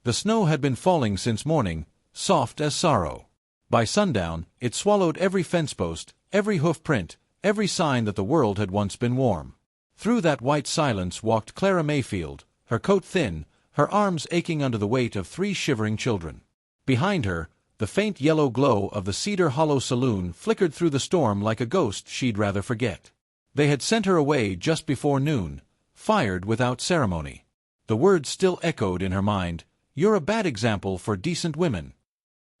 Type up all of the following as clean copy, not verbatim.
The snow had been falling since morning, soft as sorrow. By sundown, it swallowed every fence post, every hoof print, every sign that the world had once been warm. Through that white silence walked Clara Mayfield, her coat thin, her arms aching under the weight of 3 shivering children. Behind her, the faint yellow glow of the Cedar Hollow saloon flickered through the storm like a ghost she'd rather forget. They had sent her away just before noon, fired without ceremony. The words still echoed in her mind, "You're a bad example for decent women."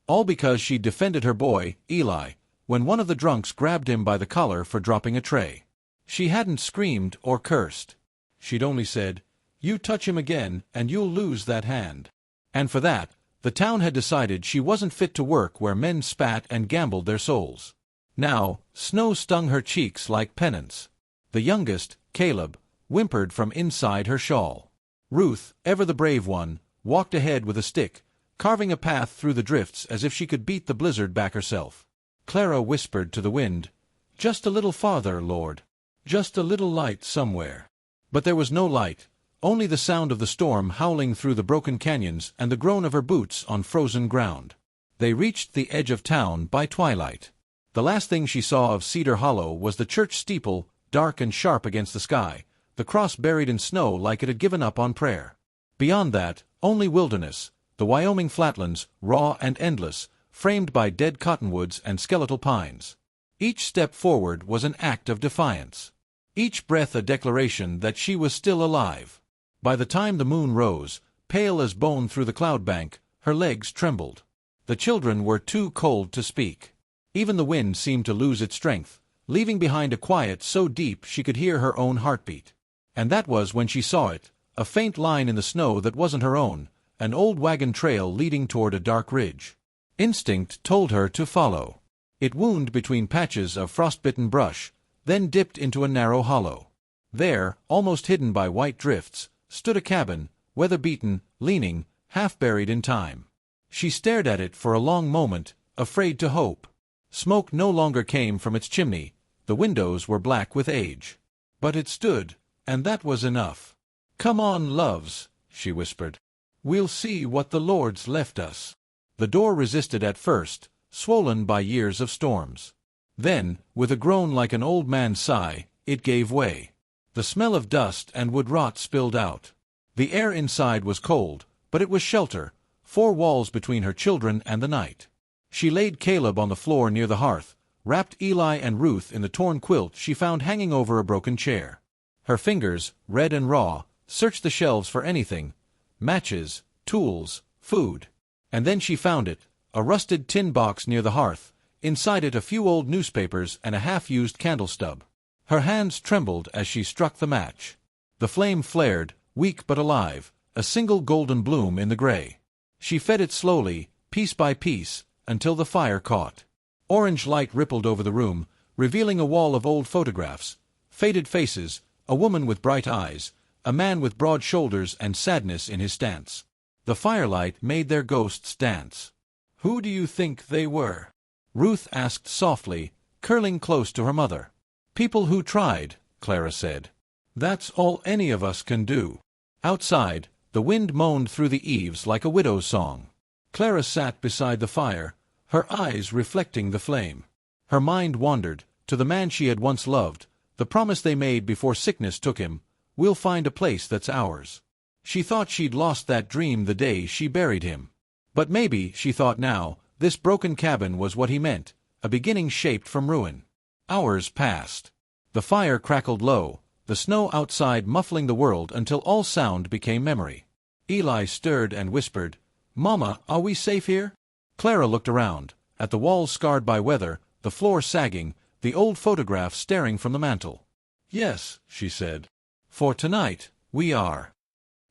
All because she'd defended her boy, Eli, when one of the drunks grabbed him by the collar for dropping a tray. She hadn't screamed or cursed. She'd only said, "You touch him again, and you'll lose that hand." And for that, the town had decided she wasn't fit to work where men spat and gambled their souls. Now, snow stung her cheeks like penance. The youngest, Caleb, whimpered from inside her shawl. Ruth, ever the brave one, walked ahead with a stick, carving a path through the drifts as if she could beat the blizzard back herself. Clara whispered to the wind, "Just a little farther, Lord. Just a little light somewhere." But there was no light, only the sound of the storm howling through the broken canyons and the groan of her boots on frozen ground. They reached the edge of town by twilight. The last thing she saw of Cedar Hollow was the church steeple, dark and sharp against the sky, the cross buried in snow like it had given up on prayer. Beyond that, only wilderness, the Wyoming flatlands, raw and endless, framed by dead cottonwoods and skeletal pines. Each step forward was an act of defiance. Each breath a declaration that she was still alive. By the time the moon rose, pale as bone through the cloud bank, her legs trembled. The children were too cold to speak. Even the wind seemed to lose its strength, leaving behind a quiet so deep she could hear her own heartbeat. And that was when she saw it, a faint line in the snow that wasn't her own, an old wagon trail leading toward a dark ridge. Instinct told her to follow. It wound between patches of frostbitten brush, then dipped into a narrow hollow. There, almost hidden by white drifts, stood a cabin, weather-beaten, leaning, half-buried in time. She stared at it for a long moment, afraid to hope. Smoke no longer came from its chimney, the windows were black with age. But it stood, and that was enough. "Come on, loves," she whispered. "We'll see what the Lord's left us." The door resisted at first, swollen by years of storms. Then, with a groan like an old man's sigh, it gave way. The smell of dust and wood rot spilled out. The air inside was cold, but it was shelter, 4 walls between her children and the night. She laid Caleb on the floor near the hearth, wrapped Eli and Ruth in the torn quilt she found hanging over a broken chair. Her fingers, red and raw, searched the shelves for anything, matches, tools, food. And then she found it, a rusted tin box near the hearth, inside it a few old newspapers and a half-used candle stub. Her hands trembled as she struck the match. The flame flared, weak but alive, a single golden bloom in the gray. She fed it slowly, piece by piece, until the fire caught. Orange light rippled over the room, revealing a wall of old photographs, faded faces, a woman with bright eyes, a man with broad shoulders and sadness in his stance. The firelight made their ghosts dance. "Who do you think they were?" Ruth asked softly, curling close to her mother. "People who tried," Clara said. "That's all any of us can do." Outside, the wind moaned through the eaves like a widow's song. Clara sat beside the fire, her eyes reflecting the flame. Her mind wandered, to the man she had once loved, the promise they made before sickness took him, "We'll find a place that's ours." She thought she'd lost that dream the day she buried him. But maybe, she thought now, this broken cabin was what he meant, a beginning shaped from ruin. Hours passed. The fire crackled low, the snow outside muffling the world until all sound became memory. Eli stirred and whispered, "Mama, are we safe here?" Clara looked around, at the walls scarred by weather, the floor sagging, the old photograph staring from the mantel. "Yes," she said. "For tonight, we are."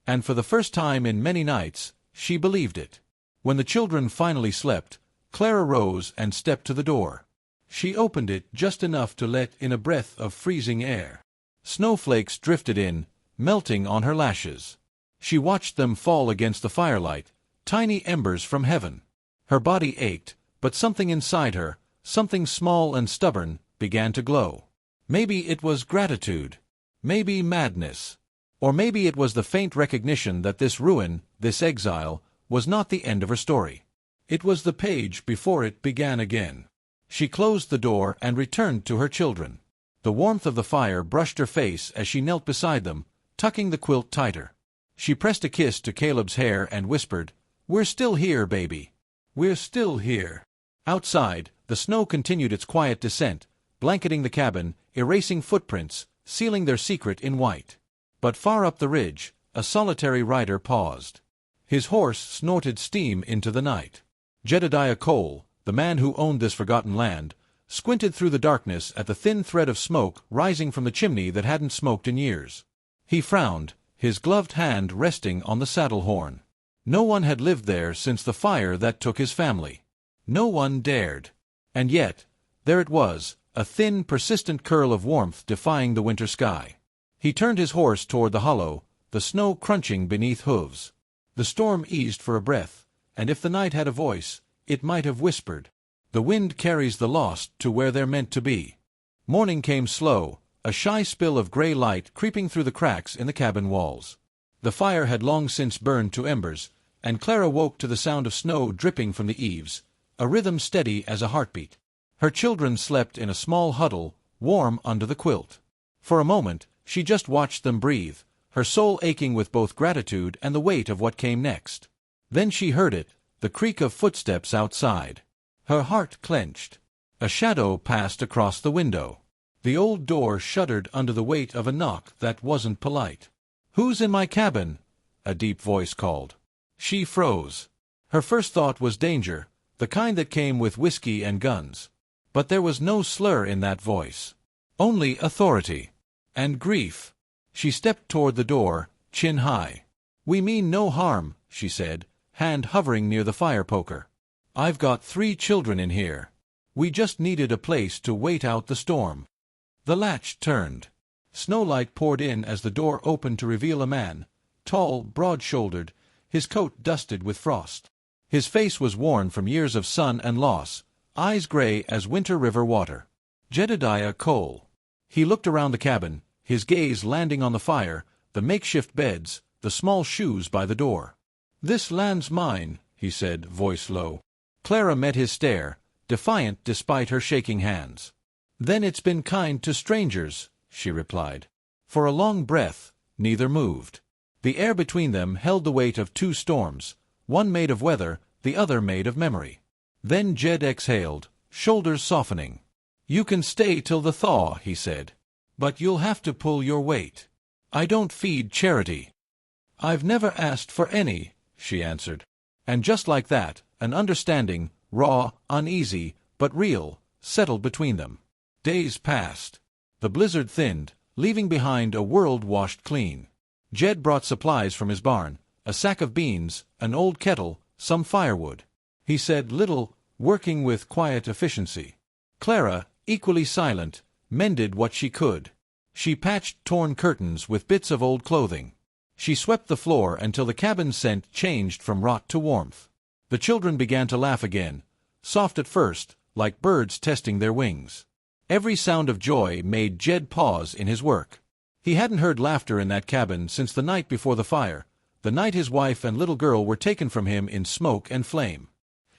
And for the first time in many nights, she believed it. When the children finally slept, Clara rose and stepped to the door. She opened it just enough to let in a breath of freezing air. Snowflakes drifted in, melting on her lashes. She watched them fall against the firelight, tiny embers from heaven. Her body ached, but something inside her, something small and stubborn, began to glow. Maybe it was gratitude. Maybe madness. Or maybe it was the faint recognition that this ruin, this exile, was not the end of her story. It was the page before it began again. She closed the door and returned to her children. The warmth of the fire brushed her face as she knelt beside them, tucking the quilt tighter. She pressed a kiss to Caleb's hair and whispered, "We're still here, baby. We're still here." Outside, the snow continued its quiet descent, blanketing the cabin, erasing footprints, sealing their secret in white. But far up the ridge, a solitary rider paused. His horse snorted steam into the night. Jedediah Cole, the man who owned this forgotten land, squinted through the darkness at the thin thread of smoke rising from the chimney that hadn't smoked in years. He frowned, his gloved hand resting on the saddle horn. No one had lived there since the fire that took his family. No one dared. And yet, there it was, a thin, persistent curl of warmth defying the winter sky. He turned his horse toward the hollow, the snow crunching beneath hooves. The storm eased for a breath, and if the night had a voice, it might have whispered, "The wind carries the lost to where they're meant to be." Morning came slow, a shy spill of gray light creeping through the cracks in the cabin walls. The fire had long since burned to embers, and Clara woke to the sound of snow dripping from the eaves, a rhythm steady as a heartbeat. Her children slept in a small huddle, warm under the quilt. For a moment, she just watched them breathe, her soul aching with both gratitude and the weight of what came next. Then she heard it, the creak of footsteps outside. Her heart clenched. A shadow passed across the window. The old door shuddered under the weight of a knock that wasn't polite. "Who's in my cabin?" a deep voice called. She froze. Her first thought was danger, the kind that came with whiskey and guns. But there was no slur in that voice. Only authority. And grief. She stepped toward the door, chin high. "We mean no harm," she said, hand hovering near the fire poker. "I've got 3 children in here. We just needed a place to wait out the storm." The latch turned. Snowlight poured in as the door opened to reveal a man, tall, broad-shouldered, his coat dusted with frost. His face was worn from years of sun and loss, eyes gray as winter river water. Jedediah Cole. He looked around the cabin, his gaze landing on the fire, the makeshift beds, the small shoes by the door. "This land's mine," he said, voice low. Clara met his stare, defiant despite her shaking hands. "Then it's been kind to strangers," she replied. For a long breath, neither moved. The air between them held the weight of 2 storms, one made of weather, the other made of memory. Then Jed exhaled, shoulders softening. "You can stay till the thaw," he said. "But you'll have to pull your weight. I don't feed charity." "I've never asked for any," she answered. And just like that, an understanding, raw, uneasy, but real, settled between them. Days passed. The blizzard thinned, leaving behind a world washed clean. Jed brought supplies from his barn, a sack of beans, an old kettle, some firewood. He said little, working with quiet efficiency. Clara, equally silent, mended what she could. She patched torn curtains with bits of old clothing. She swept the floor until the cabin's scent changed from rot to warmth. The children began to laugh again, soft at first, like birds testing their wings. Every sound of joy made Jed pause in his work. He hadn't heard laughter in that cabin since the night before the fire, the night his wife and little girl were taken from him in smoke and flame.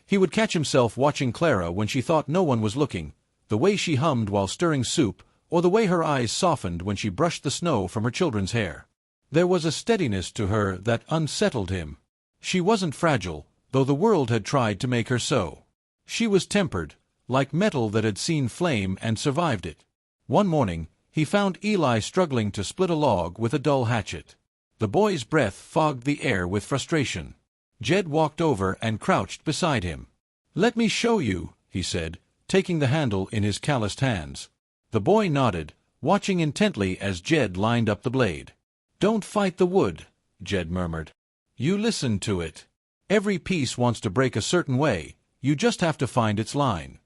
He would catch himself watching Clara when she thought no one was looking, the way she hummed while stirring soup, or the way her eyes softened when she brushed the snow from her children's hair. There was a steadiness to her that unsettled him. She wasn't fragile, though the world had tried to make her so. She was tempered, like metal that had seen flame and survived it. One morning, he found Eli struggling to split a log with a dull hatchet. The boy's breath fogged the air with frustration. Jed walked over and crouched beside him. "Let me show you," he said, taking the handle in his calloused hands. The boy nodded, watching intently as Jed lined up the blade. "Don't fight the wood," Jed murmured. "You listen to it. Every piece wants to break a certain way, you just have to find its line."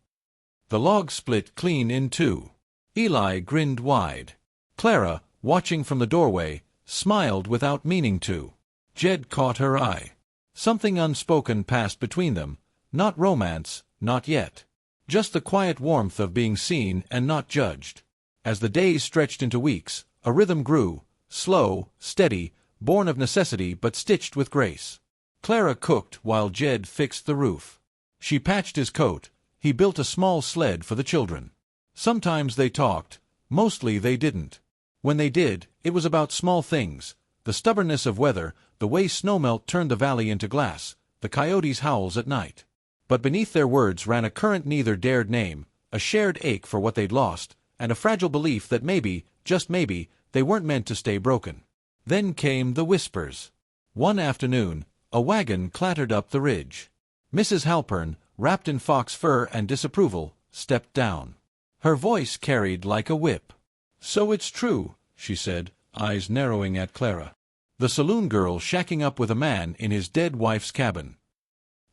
The log split clean in 2. Eli grinned wide. Clara, watching from the doorway, smiled without meaning to. Jed caught her eye. Something unspoken passed between them, not romance, not yet. Just the quiet warmth of being seen and not judged. As the days stretched into weeks, a rhythm grew, slow, steady, born of necessity but stitched with grace. Clara cooked while Jed fixed the roof. She patched his coat. He built a small sled for the children. Sometimes they talked. Mostly they didn't. When they did, it was about small things: the stubbornness of weather, the way snowmelt turned the valley into glass, the coyotes' howls at night. But beneath their words ran a current neither dared name, a shared ache for what they'd lost, and a fragile belief that maybe, just maybe, they weren't meant to stay broken. Then came the whispers. One afternoon, a wagon clattered up the ridge. Mrs. Halpern, wrapped in fox fur and disapproval, stepped down. Her voice carried like a whip. "So it's true," she said, eyes narrowing at Clara. "The saloon girl shacking up with a man in his dead wife's cabin."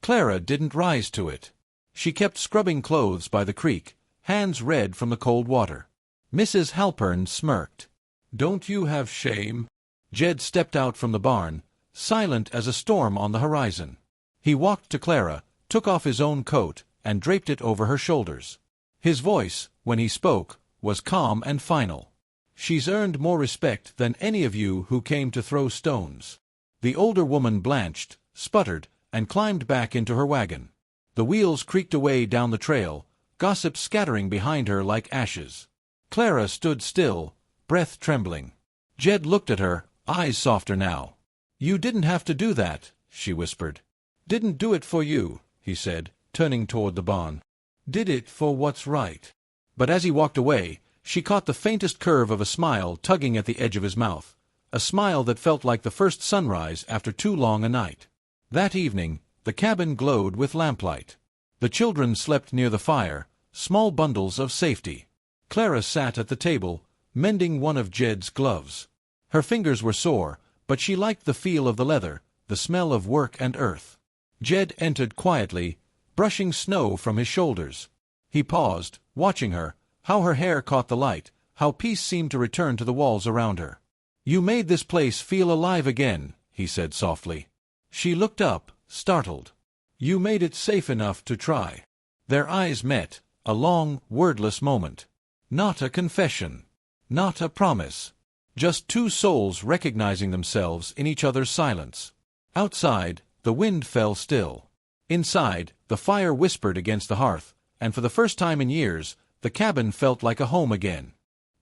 Clara didn't rise to it. She kept scrubbing clothes by the creek, hands red from the cold water. Mrs. Halpern smirked. "Don't you have shame?" Jed stepped out from the barn, silent as a storm on the horizon. He walked to Clara, took off his own coat, and draped it over her shoulders. His voice, when he spoke, was calm and final. "She's earned more respect than any of you who came to throw stones." The older woman blanched, sputtered, and climbed back into her wagon. The wheels creaked away down the trail, gossip scattering behind her like ashes. Clara stood still, breath trembling. Jed looked at her, eyes softer now. "You didn't have to do that," she whispered. "Didn't do it for you," he said, turning toward the barn. "Did it for what's right." But as he walked away, she caught the faintest curve of a smile tugging at the edge of his mouth, a smile that felt like the first sunrise after too long a night. That evening, the cabin glowed with lamplight. The children slept near the fire, small bundles of safety. Clara sat at the table, mending one of Jed's gloves. Her fingers were sore, but she liked the feel of the leather, the smell of work and earth. Jed entered quietly, brushing snow from his shoulders. He paused, watching her, how her hair caught the light, how peace seemed to return to the walls around her. "You made this place feel alive again," he said softly. She looked up, startled. "You made it safe enough to try." Their eyes met, a long, wordless moment. Not a confession. Not a promise. Just two souls recognizing themselves in each other's silence. Outside, the wind fell still. Inside, the fire whispered against the hearth, and for the first time in years, the cabin felt like a home again.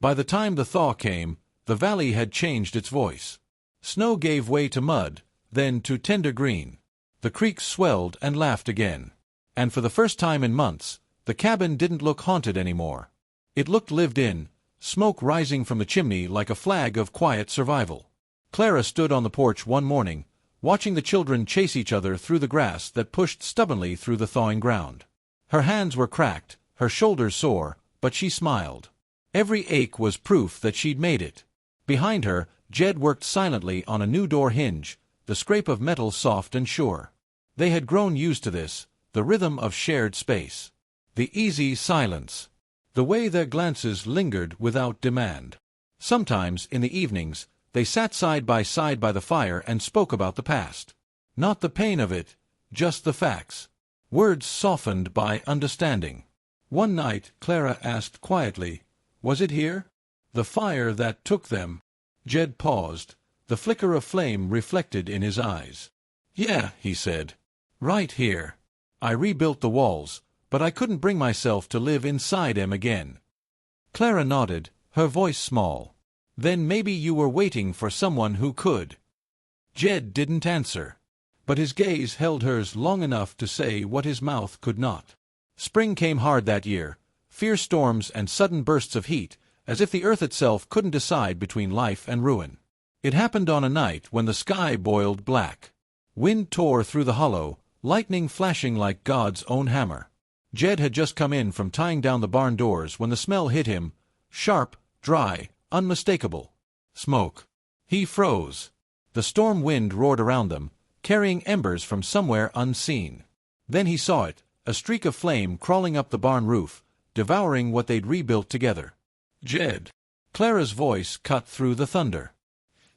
By the time the thaw came, the valley had changed its voice. Snow gave way to mud, then to tender green. The creek swelled and laughed again. And for the first time in months, the cabin didn't look haunted anymore. It looked lived in, smoke rising from the chimney like a flag of quiet survival. Clara stood on the porch one morning, watching the children chase each other through the grass that pushed stubbornly through the thawing ground. Her hands were cracked, her shoulders sore, but she smiled. Every ache was proof that she'd made it. Behind her, Jed worked silently on a new door hinge, the scrape of metal soft and sure. They had grown used to this, the rhythm of shared space. The easy silence. The way their glances lingered without demand. Sometimes, in the evenings, they sat side by the fire and spoke about the past. Not the pain of it, just the facts. Words softened by understanding. One night, Clara asked quietly, "Was it here? The fire that took them?" Jed paused, the flicker of flame reflected in his eyes. "Yeah," he said. "Right here. I rebuilt the walls, but I couldn't bring myself to live inside 'em again." Clara nodded, her voice small. "Then maybe you were waiting for someone who could." Jed didn't answer, but his gaze held hers long enough to say what his mouth could not. Spring came hard that year, fierce storms and sudden bursts of heat, as if the earth itself couldn't decide between life and ruin. It happened on a night when the sky boiled black. Wind tore through the hollow, lightning flashing like God's own hammer. Jed had just come in from tying down the barn doors when the smell hit him, sharp, dry, unmistakable. Smoke. He froze. The storm wind roared around them, carrying embers from somewhere unseen. Then he saw it, a streak of flame crawling up the barn roof, devouring what they'd rebuilt together. "Jed." Clara's voice cut through the thunder.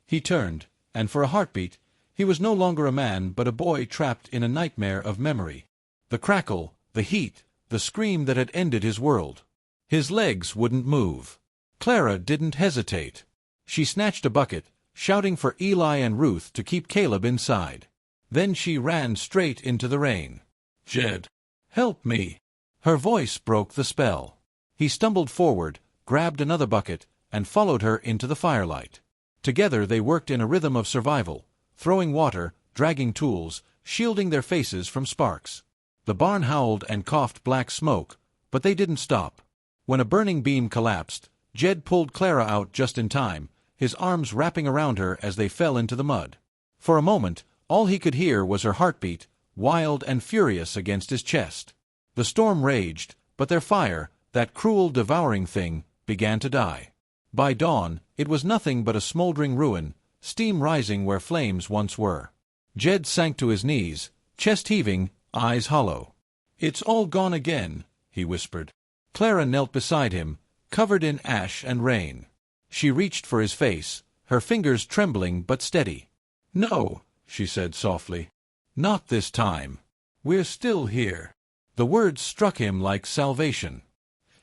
He turned, and for a heartbeat, he was no longer a man but a boy trapped in a nightmare of memory. The crackle, the heat, the scream that had ended his world. His legs wouldn't move. Clara didn't hesitate. She snatched a bucket, shouting for Eli and Ruth to keep Caleb inside. Then she ran straight into the rain. "Jed, help me!" Her voice broke the spell. He stumbled forward, grabbed another bucket, and followed her into the firelight. Together they worked in a rhythm of survival, throwing water, dragging tools, shielding their faces from sparks. The barn howled and coughed black smoke, but they didn't stop. When a burning beam collapsed, Jed pulled Clara out just in time, his arms wrapping around her as they fell into the mud. For a moment, all he could hear was her heartbeat, wild and furious against his chest. The storm raged, but their fire, that cruel, devouring thing, began to die. By dawn, it was nothing but a smoldering ruin, steam rising where flames once were. Jed sank to his knees, chest heaving, eyes hollow. "It's all gone again," he whispered. Clara knelt beside him, covered in ash and rain. She reached for his face, her fingers trembling but steady. "No," she said softly. "Not this time. We're still here." The words struck him like salvation.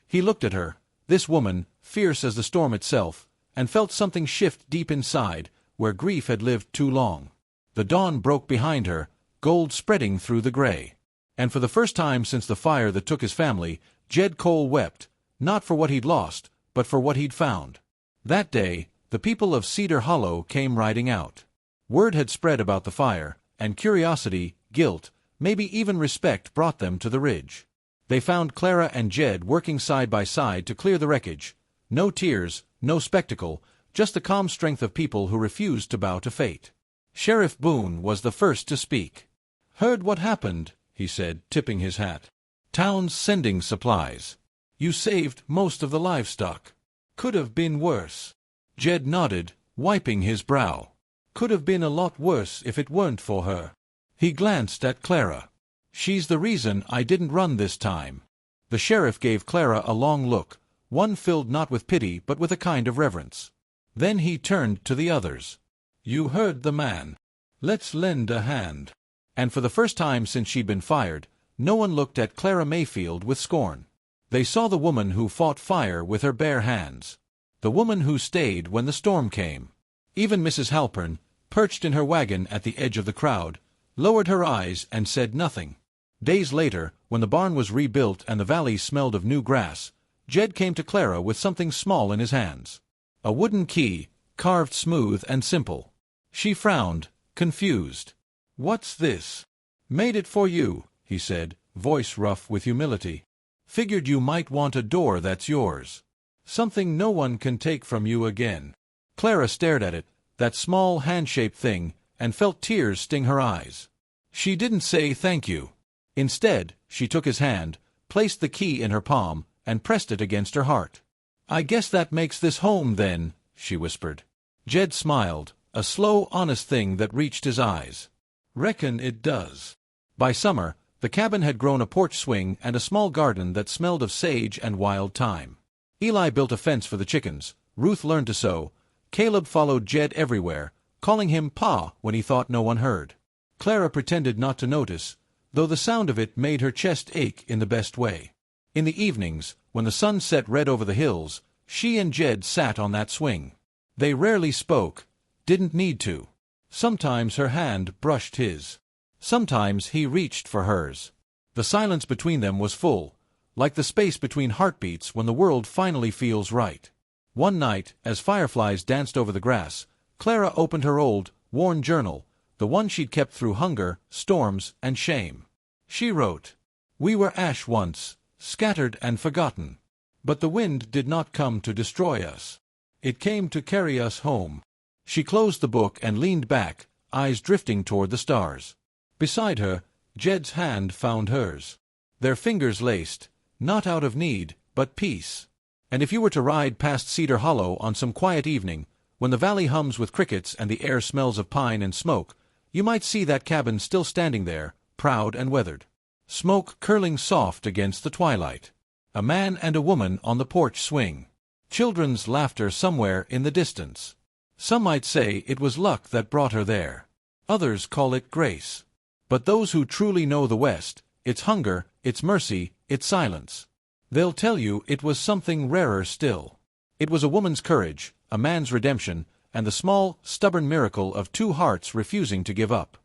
He looked at her, this woman, fierce as the storm itself, and felt something shift deep inside, where grief had lived too long. The dawn broke behind her, gold spreading through the gray. And for the first time since the fire that took his family, Jed Cole wept, not for what he'd lost, but for what he'd found. That day, the people of Cedar Hollow came riding out. Word had spread about the fire, and curiosity, guilt, maybe even respect brought them to the ridge. They found Clara and Jed working side by side to clear the wreckage. No tears, no spectacle, just the calm strength of people who refused to bow to fate. Sheriff Boone was the first to speak. "Heard what happened," he said, tipping his hat. "Town's sending supplies. You saved most of the livestock. Could have been worse." Jed nodded, wiping his brow. "Could have been a lot worse if it weren't for her." He glanced at Clara. "She's the reason I didn't run this time." The sheriff gave Clara a long look, one filled not with pity but with a kind of reverence. Then he turned to the others. "You heard the man. Let's lend a hand." And for the first time since she'd been fired, no one looked at Clara Mayfield with scorn. They saw the woman who fought fire with her bare hands. The woman who stayed when the storm came. Even Mrs. Halpern, perched in her wagon at the edge of the crowd, lowered her eyes and said nothing. Days later, when the barn was rebuilt and the valley smelled of new grass, Jed came to Clara with something small in his hands. A wooden key, carved smooth and simple. She frowned, confused. "What's this?" "Made it for you," he said, voice rough with humility. "Figured you might want a door that's yours. Something no one can take from you again." Clara stared at it, that small hand-shaped thing, and felt tears sting her eyes. She didn't say thank you. Instead, she took his hand, placed the key in her palm, and pressed it against her heart. "I guess that makes this home, then," she whispered. Jed smiled, a slow, honest thing that reached his eyes. "Reckon it does." By summer, the cabin had grown a porch swing and a small garden that smelled of sage and wild thyme. Eli built a fence for the chickens, Ruth learned to sew, Caleb followed Jed everywhere, calling him Pa when he thought no one heard. Clara pretended not to notice, though the sound of it made her chest ache in the best way. In the evenings, when the sun set red over the hills, she and Jed sat on that swing. They rarely spoke, didn't need to. Sometimes her hand brushed his. Sometimes he reached for hers. The silence between them was full, like the space between heartbeats when the world finally feels right. One night, as fireflies danced over the grass, Clara opened her old, worn journal, the one she'd kept through hunger, storms, and shame. She wrote, "We were ash once, scattered and forgotten. But the wind did not come to destroy us. It came to carry us home." She closed the book and leaned back, eyes drifting toward the stars. Beside her, Jed's hand found hers. Their fingers laced, not out of need, but peace. And if you were to ride past Cedar Hollow on some quiet evening, when the valley hums with crickets and the air smells of pine and smoke, you might see that cabin still standing there, proud and weathered. Smoke curling soft against the twilight. A man and a woman on the porch swing. Children's laughter somewhere in the distance. Some might say it was luck that brought her there. Others call it grace. But those who truly know the West, its hunger, its mercy, its silence, they'll tell you it was something rarer still. It was a woman's courage, a man's redemption, and the small, stubborn miracle of two hearts refusing to give up.